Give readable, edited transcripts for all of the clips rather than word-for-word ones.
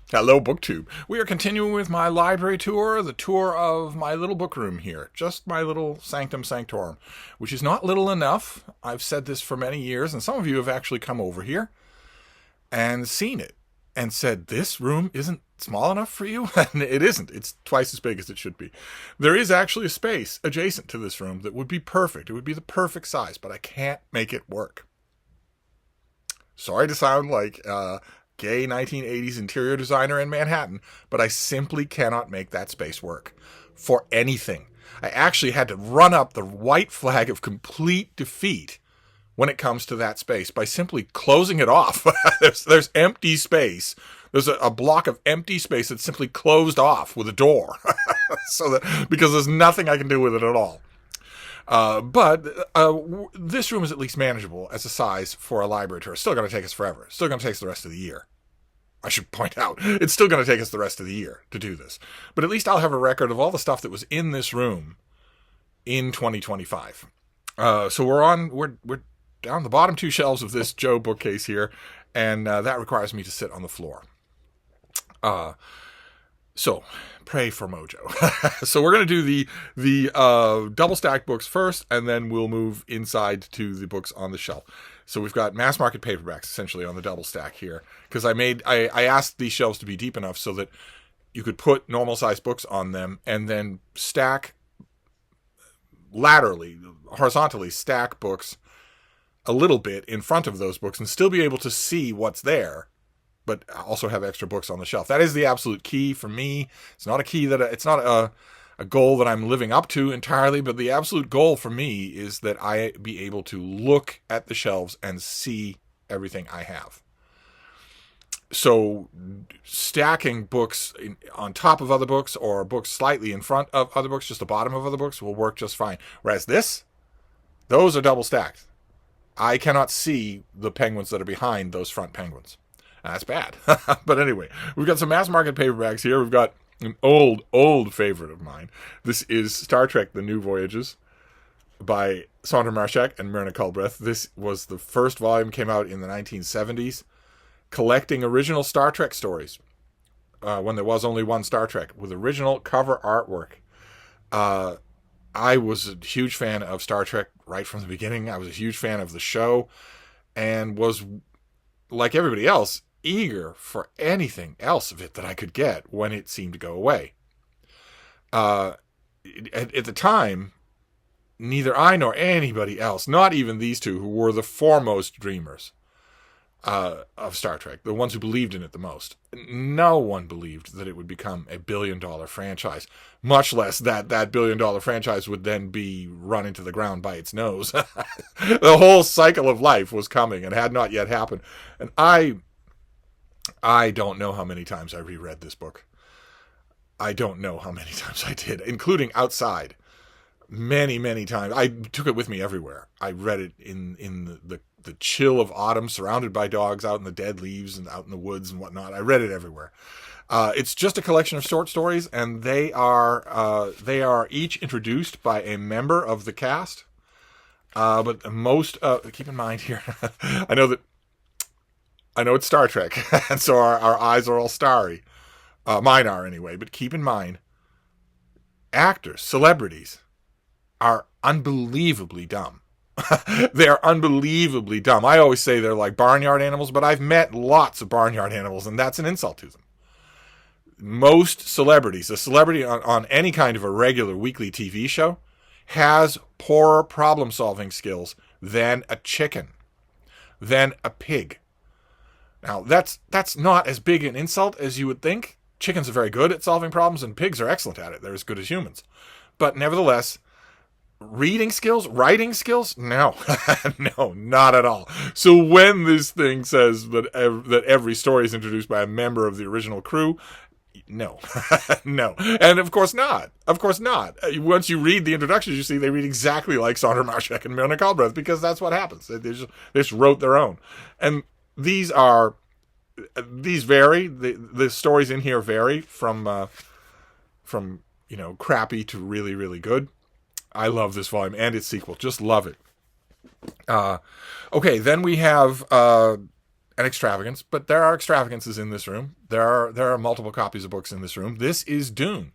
Hello, BookTube. We are continuing with my library tour, the tour of my little book room here. Just my little sanctum sanctorum, which is not little enough. I've said this for many years, and some of you have actually come over here and seen it and said, this room isn't small enough for you? And it isn't. It's twice as big as it should be. There is actually a space adjacent to this room that would be perfect. It would be the perfect size, but I can't make it work. Sorry to sound like gay 1980s interior designer in Manhattan, but I simply cannot make that space work for anything. I actually had to run up the white flag of complete defeat when it comes to that space by simply closing it off. there's empty space. There's a block of empty space that's simply closed off with a door, because there's nothing I can do with it at all. But this room is at least manageable as a size for a library tour. It's still going to take us forever. It's still going to take us the rest of the year. I should point out, it's still going to take us the rest of the year to do this. But at least I'll have a record of all the stuff that was in this room in 2025. So we're down the bottom two shelves of this Joe bookcase here, and that requires me to sit on the floor. So pray for mojo. So we're going to do the double stacked books first, and then we'll move inside to the books on the shelf. So we've got mass market paperbacks essentially on the double stack here, because I asked these shelves to be deep enough so that you could put normal sized books on them and then stack laterally, horizontally stack books a little bit in front of those books and still be able to see what's there, but also have extra books on the shelf. That is the absolute key for me. It's not a key it's not a goal that I'm living up to entirely, but the absolute goal for me is that I be able to look at the shelves and see everything I have. So stacking books on top of other books or books slightly in front of other books, just the bottom of other books, will work just fine. Whereas those are double stacked. I cannot see the penguins that are behind those front penguins. That's bad. But anyway, we've got some mass market paperbacks here. We've got an old favorite of mine. This is Star Trek: The New Voyages by Sandra Marshak and Myrna Culbreth. This was the first volume, came out in the 1970s, collecting original Star Trek stories when there was only one Star Trek, with original cover artwork. I was a huge fan of Star Trek right from the beginning. I was a huge fan of the show and was, like everybody else, eager for anything else of it that I could get when it seemed to go away. At the time, neither I nor anybody else, not even these two who were the foremost dreamers of Star Trek, the ones who believed in it the most, no one believed that it would become a billion-dollar franchise, much less that billion-dollar franchise would then be run into the ground by its nose. The whole cycle of life was coming and had not yet happened. And I don't know how many times I reread this book. I don't know how many times I did, including outside. Many, many times. I took it with me everywhere. I read it in the chill of autumn, surrounded by dogs, out in the dead leaves and out in the woods and whatnot. I read it everywhere. It's just a collection of short stories, and they are each introduced by a member of the cast. But most, keep in mind here, I know it's Star Trek, and so our eyes are all starry. Mine are anyway, but keep in mind, actors, celebrities, are unbelievably dumb. They are unbelievably dumb. I always say they're like barnyard animals, but I've met lots of barnyard animals, and that's an insult to them. Most celebrities, a celebrity on any kind of a regular weekly TV show, has poorer problem-solving skills than a chicken, than a pig. Now, that's not as big an insult as you would think. Chickens are very good at solving problems, and pigs are excellent at it. They're as good as humans. But nevertheless, reading skills, writing skills? No. No, not at all. So when this thing says that every story is introduced by a member of the original crew, no. No. And of course not. Of course not. Once you read the introductions, you see they read exactly like Sandra Marshak and Myrna Culbreth, because that's what happens. They just wrote their own. And these vary. The stories in here vary from crappy to really, really good. I love this volume and its sequel. Just love it. Okay, then we have an extravagance, but there are extravagances in this room. There are multiple copies of books in this room. This is Dune,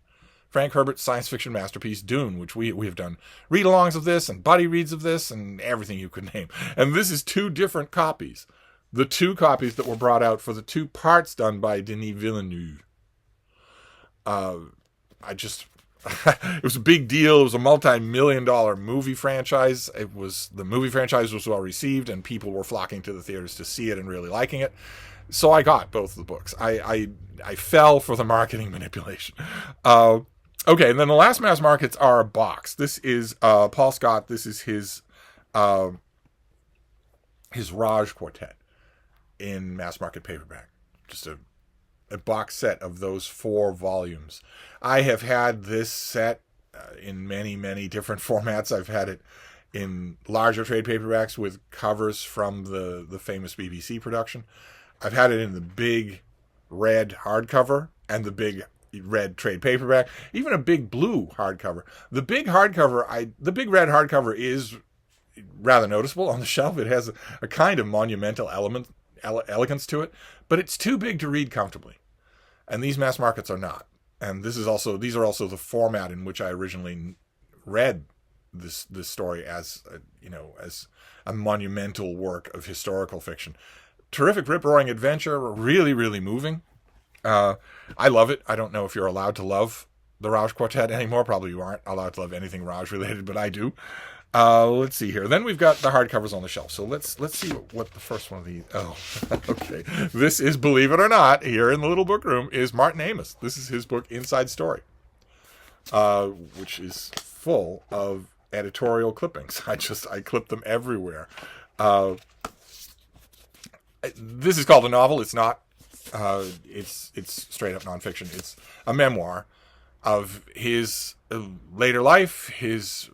Frank Herbert's science fiction masterpiece, Dune, which we have done read-alongs of this and buddy reads of this and everything you could name. And this is 2 different copies. The 2 copies that were brought out for the 2 parts done by Denis Villeneuve. It was a big deal. It was a multi-million-dollar movie franchise. The movie franchise was well received, and people were flocking to the theaters to see it and really liking it. So I got both of the books. I fell for the marketing manipulation. Okay, and then the last mass markets are a box. This is Paul Scott. This is his Raj Quartet in mass market paperback. Just a box set of those 4 volumes. I have had this set in many, many different formats. I've had it in larger trade paperbacks with covers from the famous BBC production. I've had it in the big red hardcover and the big red trade paperback, even a big blue hardcover. The big red hardcover is rather noticeable on the shelf. It has a kind of monumental elegance to it, but it's too big to read comfortably. And these mass markets are not. And these are also the format in which I originally read this story as a monumental work of historical fiction. Terrific rip-roaring adventure, really, really moving. I love it. I don't know if you're allowed to love the Raj Quartet anymore. Probably you aren't allowed to love anything Raj related, but I do. Let's see here. Then we've got the hardcovers on the shelf. So let's see what the first one of these. Oh, okay. This is, believe it or not, here in the little book room is Martin Amis. This is his book Inside Story, which is full of editorial clippings. I clip them everywhere. This is called a novel. It's not. It's straight up nonfiction. It's a memoir of his later life, his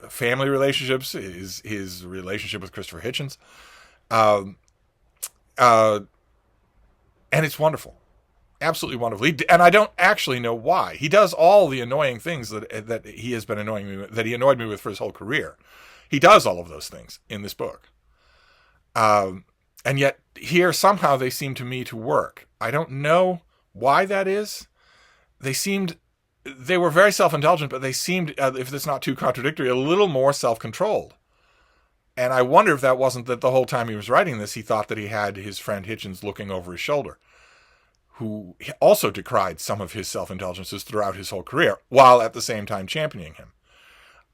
family relationships, his relationship with Christopher Hitchens, and it's wonderful, absolutely wonderful. And I don't actually know why he does all the annoying things that he has been annoying me with, that he annoyed me with for his whole career. He does all of those things in this book, and yet here somehow they seem to me to work. I don't know why that is. They were very self-indulgent, but they seemed, if it's not too contradictory, a little more self-controlled. And I wonder if that wasn't that the whole time he was writing this, he thought that he had his friend Hitchens looking over his shoulder, who also decried some of his self-indulgences throughout his whole career, while at the same time championing him.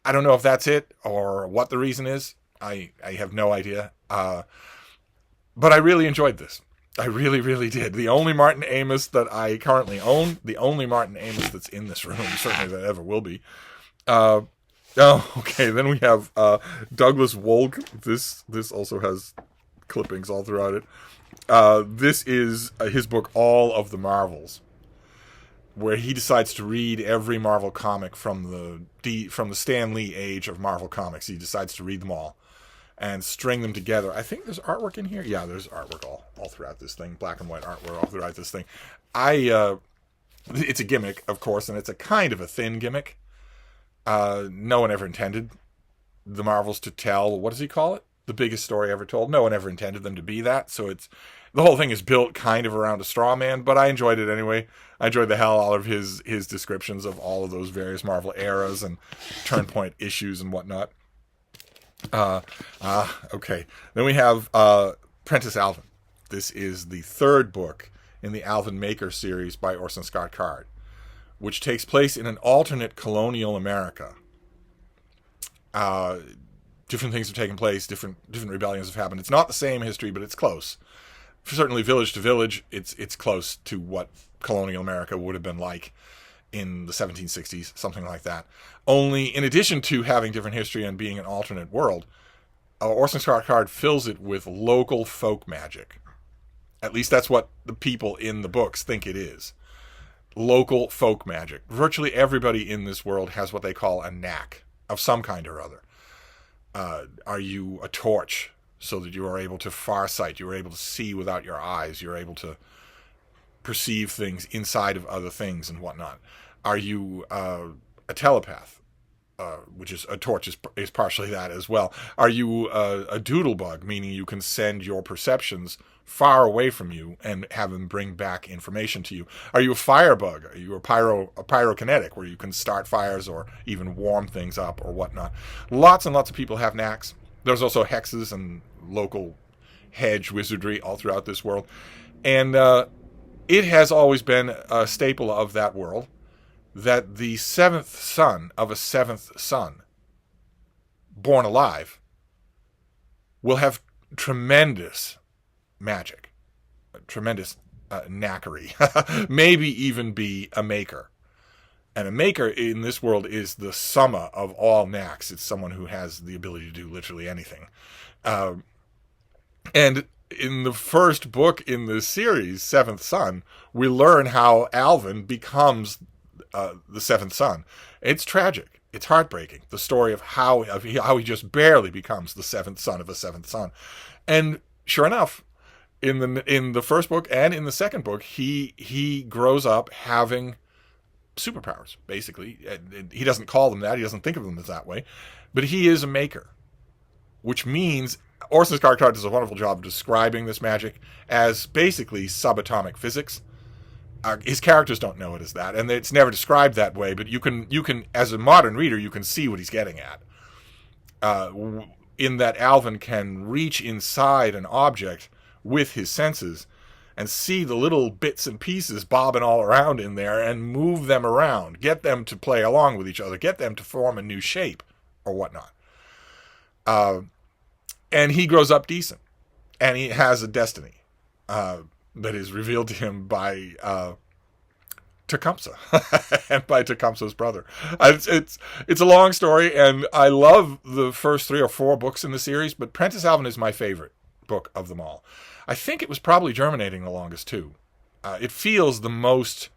I don't know if that's it, or what the reason is. I have no idea. But I really enjoyed this. I really, really did. The only Martin Amis that I currently own, the only Martin Amis that's in this room, certainly that ever will be. Okay. Then we have Douglas Wolk. This also has clippings all throughout it. This is his book, All of the Marvels, where he decides to read every Marvel comic from the Stan Lee age of Marvel Comics. He decides to read them all and string them together. I think there's artwork in here. Yeah, there's artwork all throughout this thing. Black and white artwork all throughout this thing. It's a gimmick, of course, and it's a kind of a thin gimmick. No one ever intended the Marvels to tell, what does he call it? The biggest story ever told. No one ever intended them to be that. So the whole thing is built kind of around a straw man, but I enjoyed it anyway. I enjoyed the hell out of his descriptions of all of those various Marvel eras and Turnpoint issues and whatnot. Okay. Then we have Prentice Alvin. This is the 3rd book in the Alvin Maker series by Orson Scott Card, which takes place in an alternate colonial America. Different things have taken place, different rebellions have happened. It's not the same history, but it's close. Certainly village to village, it's close to what colonial America would have been like in the 1760s, something like that. Only, in addition to having different history and being an alternate world, Orson Scott Card fills it with local folk magic. At least that's what the people in the books think it is. Local folk magic. Virtually everybody in this world has what they call a knack of some kind or other. Are you a torch so that you are able to farsight? You are able to see without your eyes. You're able to perceive things inside of other things and whatnot. Are you a telepath? which is a torch is partially that as well. Are you a doodlebug, meaning you can send your perceptions far away from you and have them bring back information to you? Are you a firebug? Are you a pyrokinetic, where you can start fires or even warm things up or whatnot? Lots and lots of people have knacks. There's also hexes and local hedge wizardry all throughout this world. And it has always been a staple of that world that the seventh son of a seventh son, born alive, will have tremendous magic, tremendous knackery, maybe even be a maker. And a maker in this world is the summa of all knacks. It's someone who has the ability to do literally anything. And in the first book in the series, Seventh Son, we learn how Alvin becomes the seventh son. It's tragic. It's heartbreaking. The story of how he just barely becomes the seventh son of a seventh son. And sure enough, in the first book and in the second book, he grows up having superpowers, basically. He doesn't call them that. He doesn't think of them as that way. But he is a maker, which means Orson Scott Card does a wonderful job of describing this magic as basically subatomic physics. His characters don't know it as that, and it's never described that way, but you can, as a modern reader, you can see what he's getting at. In that Alvin can reach inside an object with his senses and see the little bits and pieces bobbing all around in there and move them around, get them to play along with each other, get them to form a new shape or whatnot. And he grows up decent, and he has a destiny that is revealed to him by Tecumseh and by Tecumseh's brother. It's a long story, and I love the first 3 or 4 books in the series, but Prentice Alvin is my favorite book of them all. I think it was probably germinating the longest too. It feels the most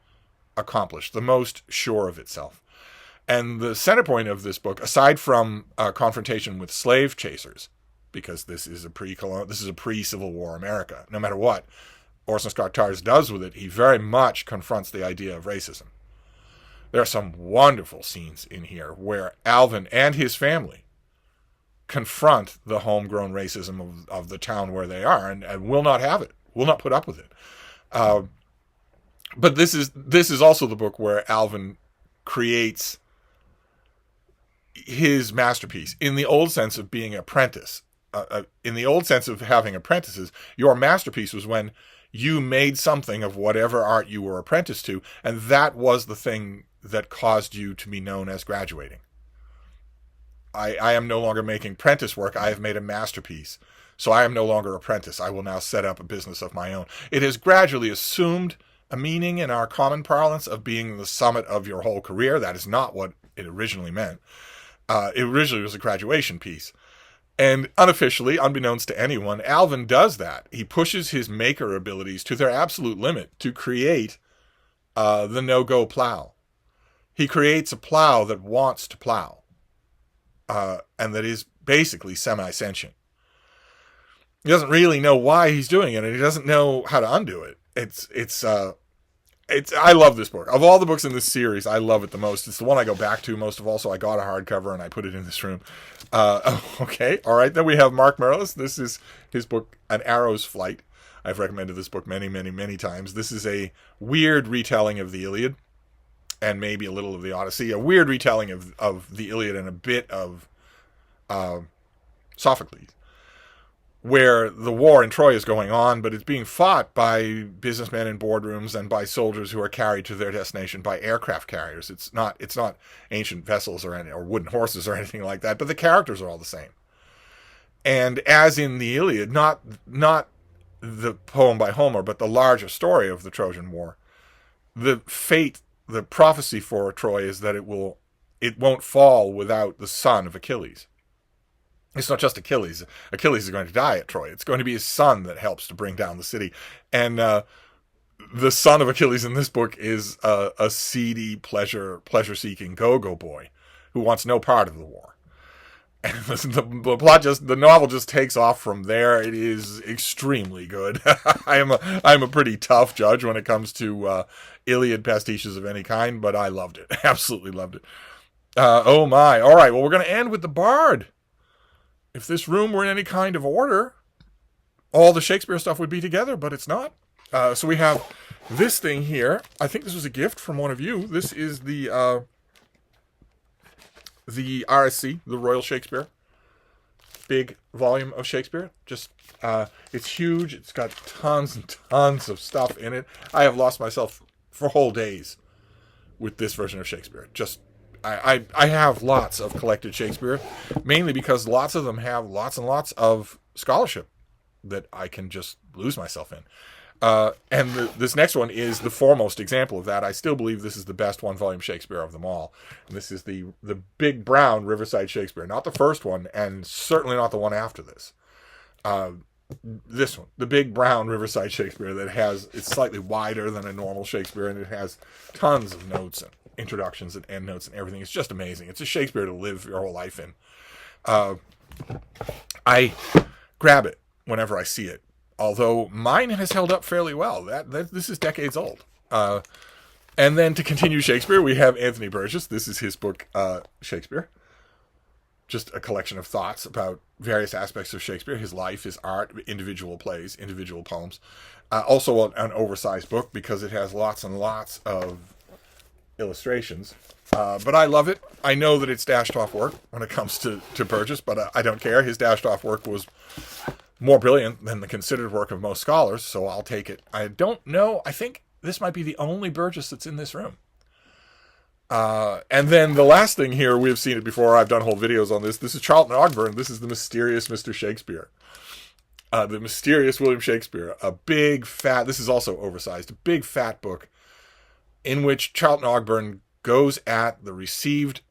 accomplished, the most sure of itself. And the center point of this book, aside from confrontation with slave chasers, because this is a pre-Civil War America, no matter what Orson Scott Card does with it, he very much confronts the idea of racism. There are some wonderful scenes in here where Alvin and his family confront the homegrown racism of the town where they are, and will not have it, will not put up with it. But this is also the book where Alvin creates his masterpiece in the old sense of being an apprentice. In the old sense of having apprentices, your masterpiece was when you made something of whatever art you were apprenticed to, and that was the thing that caused you to be known as graduating. I am no longer making apprentice work. I have made a masterpiece. So I am no longer apprentice. I will now set up a business of my own. It has gradually assumed a meaning in our common parlance of being the summit of your whole career. That is not what it originally meant. It originally was a graduation piece. And unofficially, unbeknownst to anyone, Alvin does that. He pushes his maker abilities to their absolute limit to create the no-go plow. He creates a plow that wants to plow, and that is basically semi-sentient. He doesn't really know why he's doing it, and he doesn't know how to undo it. I love this book. Of all the books in this series, I love it the most. It's the one I go back to most of all, so I got a hardcover and I put it in this room. Okay, all right. Then we have Mark Merlis. This is his book, An Arrow's Flight. I've recommended this book many, many, many times. This is a weird retelling of the Iliad, and maybe a little of the Odyssey. A weird retelling of the Iliad and a bit of Sophocles, where the war in Troy is going on, but it's being fought by businessmen in boardrooms and by soldiers who are carried to their destination by aircraft carriers. It's not ancient vessels or wooden horses or anything like that, but the characters are all the same. And as in the Iliad, not the poem by Homer, but the larger story of the Trojan War, the prophecy for Troy is that it won't fall without the son of Achilles. It's not just Achilles. Achilles is going to die at Troy. It's going to be his son that helps to bring down the city. And the son of Achilles in this book is a seedy, pleasure-seeking go-go boy who wants no part of the war. And the novel just takes off from there. It is extremely good. I'm a pretty tough judge when it comes to Iliad pastiches of any kind, but I loved it. Absolutely loved it. Oh my. All right. Well, we're going to end with the Bard. If this room were in any kind of order, all the Shakespeare stuff would be together, but it's not. So we have this thing here. I think this was a gift from one of you. This is the RSC, the Royal Shakespeare. Big volume of Shakespeare. Just, it's huge. It's got tons and tons of stuff in it. I have lost myself for whole days with this version of Shakespeare. Just, I have lots of collected Shakespeare, mainly because lots of them have lots and lots of scholarship that I can just lose myself in. And this next one is the foremost example of that. I still believe this is the best one-volume Shakespeare of them all. And this is the big brown Riverside Shakespeare. Not the first one, and certainly not the one after this. This one, the big brown Riverside Shakespeare that it's slightly wider than a normal Shakespeare, and it has tons of notes and introductions and endnotes and everything. It's just amazing. It's a Shakespeare to live your whole life in. I grab it whenever I see it. Although mine has held up fairly well. This is decades old. And then to continue Shakespeare, we have Anthony Burgess. This is his book, Shakespeare. Just a collection of thoughts about various aspects of Shakespeare, his life, his art, individual plays, individual poems. Also an oversized book because it has lots and lots of illustrations. But I love it. I know that it's dashed off work when it comes to Burgess, but I don't care. His dashed off work was more brilliant than the considered work of most scholars, so I'll take it. I don't know. I think this might be the only Burgess that's in this room. And then the last thing here, we've seen it before. I've done whole videos on this. This is Charlton Ogburn. This is the mysterious Mr. Shakespeare. The mysterious William Shakespeare. A big, fat, this is also oversized, a big, fat book in which Charlton Ogburn goes at the received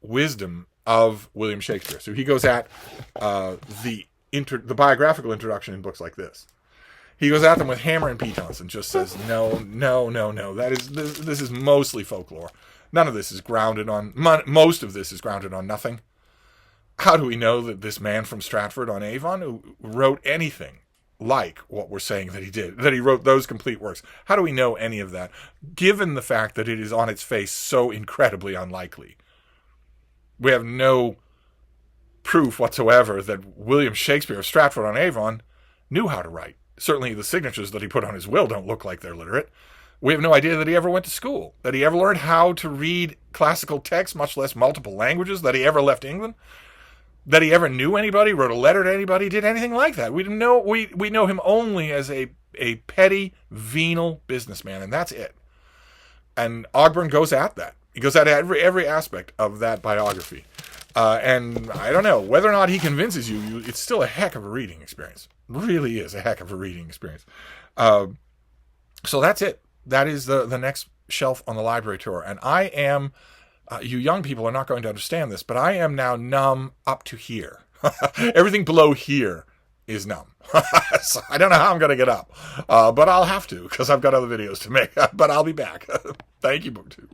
wisdom of William Shakespeare. So he goes at the biographical introduction in books like this. He goes at them with hammer and pitons and just says, no. This is mostly folklore. None of this is grounded on, most of this is grounded on nothing. How do we know that this man from Stratford-on-Avon who wrote anything like what we're saying that he did, that he wrote those complete works? How do we know any of that, given the fact that it is on its face so incredibly unlikely? We have no proof whatsoever that William Shakespeare of Stratford-on-Avon knew how to write. Certainly the signatures that he put on his will don't look like they're literate. We have no idea that he ever went to school, that he ever learned how to read classical texts, much less multiple languages, that he ever left England, that he ever knew anybody, wrote a letter to anybody, did anything like that. We know him only as a petty, venal businessman, and that's it. And Ogburn goes at that. He goes at every aspect of that biography. And I don't know, whether or not he convinces you, it's still a heck of a reading experience. Really is a heck of a reading experience. So that's it. That is the next shelf on the library tour. And I am, you young people are not going to understand this, but I am now numb up to here. Everything below here is numb. So I don't know how I'm going to get up. But I'll have to, because I've got other videos to make. But I'll be back. Thank you, BookTube.